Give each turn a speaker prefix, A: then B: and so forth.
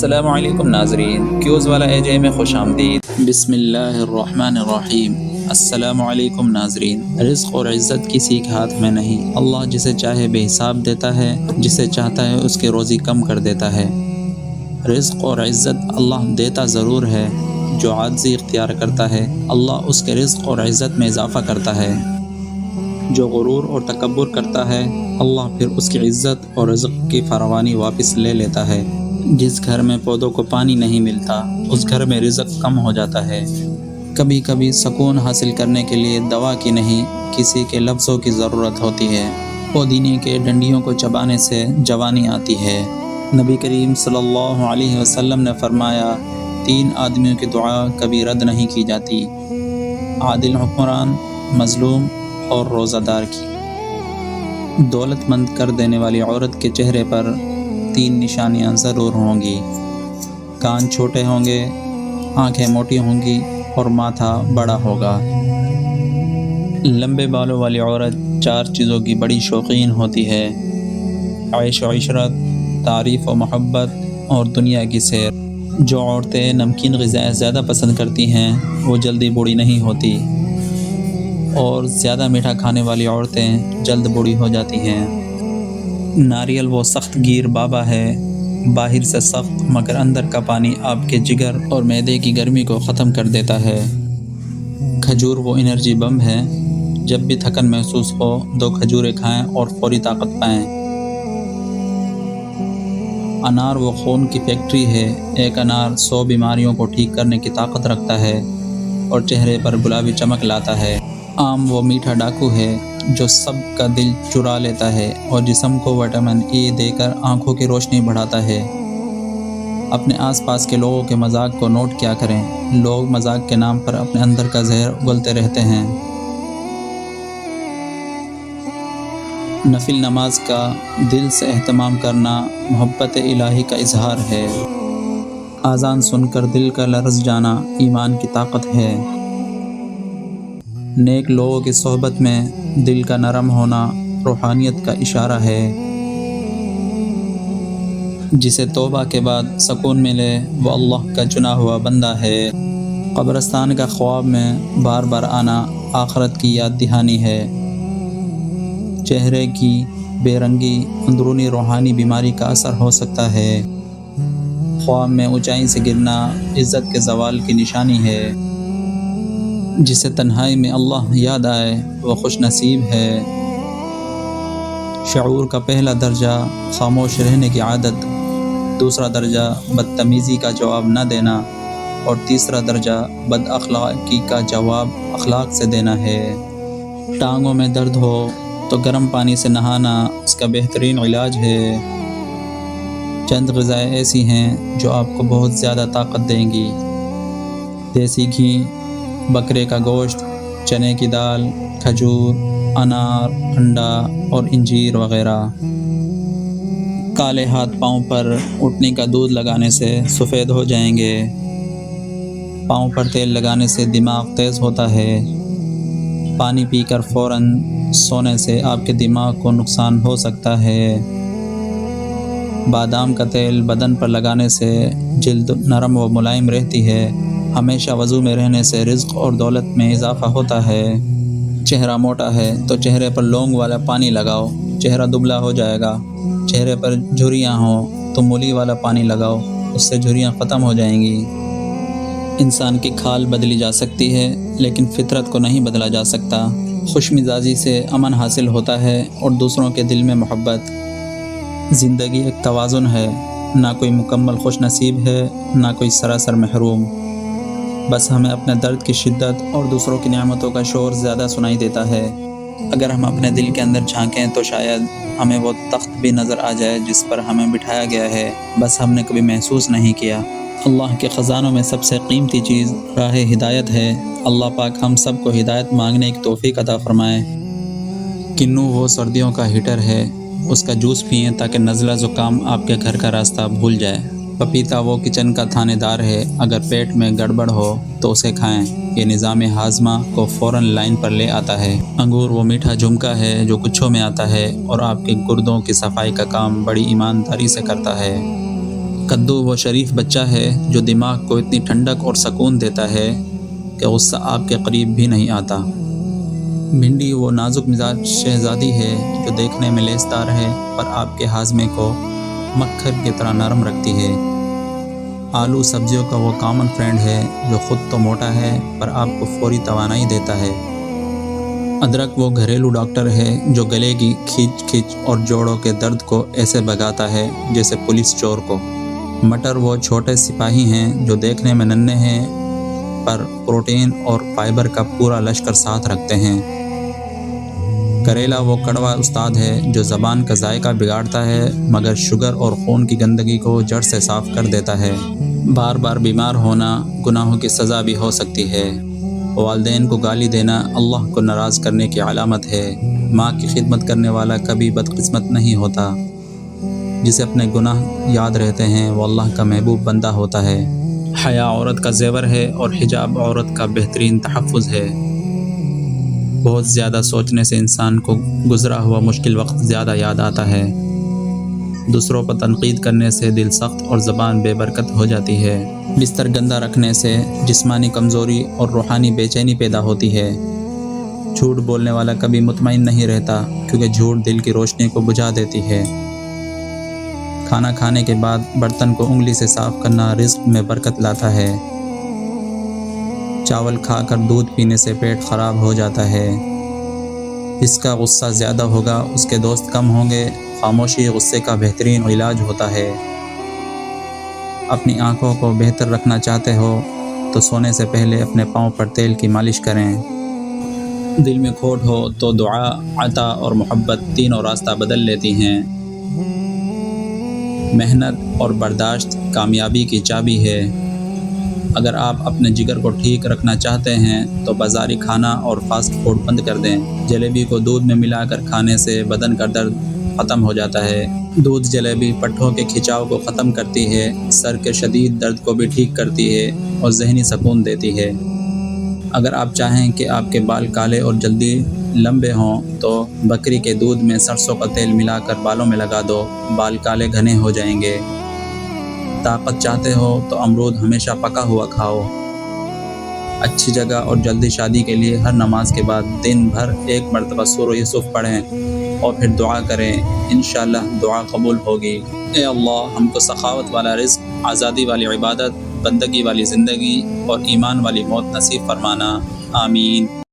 A: السلام علیکم ناظرین، کیوز والا AJ میں خوش آمدید۔ بسم اللہ الرحمن الرحیم۔ السلام علیکم ناظرین۔ رزق اور عزت کسی کے ہاتھ میں نہیں، اللہ جسے چاہے بے حساب دیتا ہے، جسے چاہتا ہے اس کی روزی کم کر دیتا ہے۔ رزق اور عزت اللہ دیتا ضرور ہے، جو عاجزی اختیار کرتا ہے اللہ اس کے رزق اور عزت میں اضافہ کرتا ہے۔ جو غرور اور تکبر کرتا ہے اللہ پھر اس کی عزت اور رزق کی فراوانی واپس لے لیتا ہے۔ جس گھر میں پودوں کو پانی نہیں ملتا اس گھر میں رزق کم ہو جاتا ہے۔ کبھی کبھی سکون حاصل کرنے کے لیے دوا کی نہیں کسی کے لفظوں کی ضرورت ہوتی ہے۔ پودینے کے ڈنڈیوں کو چبانے سے جوانی آتی ہے۔ نبی کریم صلی اللہ علیہ وسلم نے فرمایا 3 آدمیوں کی دعا کبھی رد نہیں کی جاتی، عادل حکمران، مظلوم اور روزہ دار کی۔ دولت مند کر دینے والی عورت کے چہرے پر 3 نشانیاں ضرور ہوں گی، کان چھوٹے ہوں گے، آنکھیں موٹی ہوں گی اور ماتھا بڑا ہوگا۔ لمبے بالوں والی عورت 4 چیزوں کی بڑی شوقین ہوتی ہے: عیش و عشرت، تعریف و محبت اور دنیا کی سیر۔ جو عورتیں نمکین غذائیں زیادہ پسند کرتی ہیں وہ جلدی بوڑھی نہیں ہوتی، اور زیادہ میٹھا کھانے والی عورتیں جلد بوڑھی ہو جاتی ہیں۔ ناریل وہ سخت گیر بابا ہے، باہر سے سخت مگر اندر کا پانی آپ کے جگر اور معدے کی گرمی کو ختم کر دیتا ہے۔ کھجور وہ انرجی بم ہے، جب بھی تھکن محسوس ہو 2 کھجوریں کھائیں اور فوری طاقت پائیں۔ انار وہ خون کی فیکٹری ہے، ایک انار 100 بیماریوں کو ٹھیک کرنے کی طاقت رکھتا ہے اور چہرے پر گلابی چمک لاتا ہے۔ آم وہ میٹھا ڈاکو ہے جو سب کا دل چرا لیتا ہے اور جسم کو وٹامن ای دے کر آنکھوں کی روشنی بڑھاتا ہے۔ اپنے آس پاس کے لوگوں کے مذاق کو نوٹ کیا کریں، لوگ مذاق کے نام پر اپنے اندر کا زہر اگلتے رہتے ہیں۔ نفل نماز کا دل سے اہتمام کرنا محبت الہی کا اظہار ہے۔ اذان سن کر دل کا لرز جانا ایمان کی طاقت ہے۔ نیک لوگوں کی صحبت میں دل کا نرم ہونا روحانیت کا اشارہ ہے۔ جسے توبہ کے بعد سکون ملے وہ اللہ کا چنا ہوا بندہ ہے۔ قبرستان کا خواب میں بار بار آنا آخرت کی یاد دہانی ہے۔ چہرے کی بے رنگی اندرونی روحانی بیماری کا اثر ہو سکتا ہے۔ خواب میں اونچائی سے گرنا عزت کے زوال کی نشانی ہے۔ جسے تنہائی میں اللہ یاد آئے وہ خوش نصیب ہے۔ شعور کا پہلا درجہ خاموش رہنے کی عادت، دوسرا درجہ بدتمیزی کا جواب نہ دینا اور تیسرا درجہ بد اخلاقی کا جواب اخلاق سے دینا ہے۔ ٹانگوں میں درد ہو تو گرم پانی سے نہانا اس کا بہترین علاج ہے۔ چند غذائیں ایسی ہیں جو آپ کو بہت زیادہ طاقت دیں گی: دیسی گھی، بکرے کا گوشت، چنے کی دال، کھجور، انار، انڈا اور انجیر وغیرہ۔ کالے ہاتھ پاؤں پر اٹھنی کا دودھ لگانے سے سفید ہو جائیں گے۔ پاؤں پر تیل لگانے سے دماغ تیز ہوتا ہے۔ پانی پی کر فوراً سونے سے آپ کے دماغ کو نقصان ہو سکتا ہے۔ بادام کا تیل بدن پر لگانے سے جلد نرم و ملائم رہتی ہے۔ ہمیشہ وضو میں رہنے سے رزق اور دولت میں اضافہ ہوتا ہے۔ چہرہ موٹا ہے تو چہرے پر لونگ والا پانی لگاؤ، چہرہ دبلا ہو جائے گا۔ چہرے پر جھریاں ہوں تو مولی والا پانی لگاؤ، اس سے جھریاں ختم ہو جائیں گی۔ انسان کی کھال بدلی جا سکتی ہے لیکن فطرت کو نہیں بدلا جا سکتا۔ خوش مزاجی سے امن حاصل ہوتا ہے اور دوسروں کے دل میں محبت۔ زندگی ایک توازن ہے، نہ کوئی مکمل خوش نصیب ہے نہ کوئی سراسر محروم۔ بس ہمیں اپنے درد کی شدت اور دوسروں کی نعمتوں کا شور زیادہ سنائی دیتا ہے۔ اگر ہم اپنے دل کے اندر جھانکیں تو شاید ہمیں وہ تخت بھی نظر آ جائے جس پر ہمیں بٹھایا گیا ہے، بس ہم نے کبھی محسوس نہیں کیا۔ اللہ کے خزانوں میں سب سے قیمتی چیز راہ ہدایت ہے۔ اللہ پاک ہم سب کو ہدایت مانگنے کی توفیق عطا فرمائے۔ کنو وہ سردیوں کا ہیٹر ہے، اس کا جوس پئیں تاکہ نزلہ زکام آپ کے گھر کا راستہ بھول جائے۔ پپیتا وہ کچن کا تھانے دار ہے، اگر پیٹ میں گڑبڑ ہو تو اسے کھائیں، یہ نظام ہاضمہ کو فوراً لائن پر لے آتا ہے۔ انگور وہ میٹھا جھمکا ہے جو گچھوں میں آتا ہے اور آپ کے گردوں کی صفائی کا کام بڑی ایمانداری سے کرتا ہے۔ کدو وہ شریف بچہ ہے جو دماغ کو اتنی ٹھنڈک اور سکون دیتا ہے کہ غصہ آپ کے قریب بھی نہیں آتا۔ بھنڈی وہ نازک مزاج شہزادی ہے جو دیکھنے میں لیسدار ہے پر آپ کے ہاضمے کو مکھن کی طرح نرم رکھتی ہے۔ آلو سبزیوں کا وہ کامن فرینڈ ہے جو خود تو موٹا ہے پر آپ کو فوری توانائی دیتا ہے۔ ادرک وہ گھریلو ڈاکٹر ہے جو گلے کی کھچ اور جوڑوں کے درد کو ایسے بھگاتا ہے جیسے پولیس چور کو۔ مٹر وہ چھوٹے سپاہی ہیں جو دیکھنے میں ننھے ہیں پر پروٹین اور فائبر کا پورا لشکر ساتھ رکھتے ہیں۔ کریلا وہ کڑوا استاد ہے جو زبان کا ذائقہ بگاڑتا ہے مگر شوگر اور خون کی گندگی کو جڑ سے صاف کر دیتا ہے۔ بار بار بیمار ہونا گناہوں کی سزا بھی ہو سکتی ہے۔ والدین کو گالی دینا اللہ کو ناراض کرنے کی علامت ہے۔ ماں کی خدمت کرنے والا کبھی بدقسمت نہیں ہوتا۔ جسے اپنے گناہ یاد رہتے ہیں وہ اللہ کا محبوب بندہ ہوتا ہے۔ حیا عورت کا زیور ہے اور حجاب عورت کا بہترین تحفظ ہے۔ بہت زیادہ سوچنے سے انسان کو گزرا ہوا مشکل وقت زیادہ یاد آتا ہے۔ دوسروں پر تنقید کرنے سے دل سخت اور زبان بے برکت ہو جاتی ہے۔ بستر گندا رکھنے سے جسمانی کمزوری اور روحانی بے چینی پیدا ہوتی ہے۔ جھوٹ بولنے والا کبھی مطمئن نہیں رہتا کیونکہ جھوٹ دل کی روشنی کو بجھا دیتی ہے۔ کھانا کھانے کے بعد برتن کو انگلی سے صاف کرنا رزق میں برکت لاتا ہے۔ چاول کھا کر دودھ پینے سے پیٹ خراب ہو جاتا ہے۔ جس کا غصہ زیادہ ہوگا اس کے دوست کم ہوں گے۔ خاموشی غصے کا بہترین علاج ہوتا ہے۔ اپنی آنکھوں کو بہتر رکھنا چاہتے ہو تو سونے سے پہلے اپنے پاؤں پر تیل کی مالش کریں۔ دل میں کھوٹ ہو تو دعا، عطا اور محبت تینوں راستہ بدل لیتی ہیں۔ محنت اور برداشت کامیابی کی چابی ہے۔ اگر آپ اپنے جگر کو ٹھیک رکھنا چاہتے ہیں تو بازاری کھانا اور فاسٹ فوڈ بند کر دیں۔ جلیبی کو دودھ میں ملا کر کھانے سے بدن کا درد ختم ہو جاتا ہے۔ دودھ جلیبی پٹھوں کے کھچاؤ کو ختم کرتی ہے، سر کے شدید درد کو بھی ٹھیک کرتی ہے اور ذہنی سکون دیتی ہے۔ اگر آپ چاہیں کہ آپ کے بال کالے اور جلدی لمبے ہوں تو بکری کے دودھ میں سرسوں کا تیل ملا کر بالوں میں لگا دو، بال کالے گھنے ہو جائیں گے۔ طاقت چاہتے ہو تو امرود ہمیشہ پکا ہوا کھاؤ۔ اچھی جگہ اور جلدی شادی کے لیے ہر نماز کے بعد دن بھر 1 مرتبہ سورہ یوسف پڑھیں اور پھر دعا کریں، انشاءاللہ دعا قبول ہوگی۔ اے اللہ ہم کو سخاوت والا رزق، آزادی والی عبادت، بندگی والی زندگی اور ایمان والی موت نصیب فرمانا، آمین۔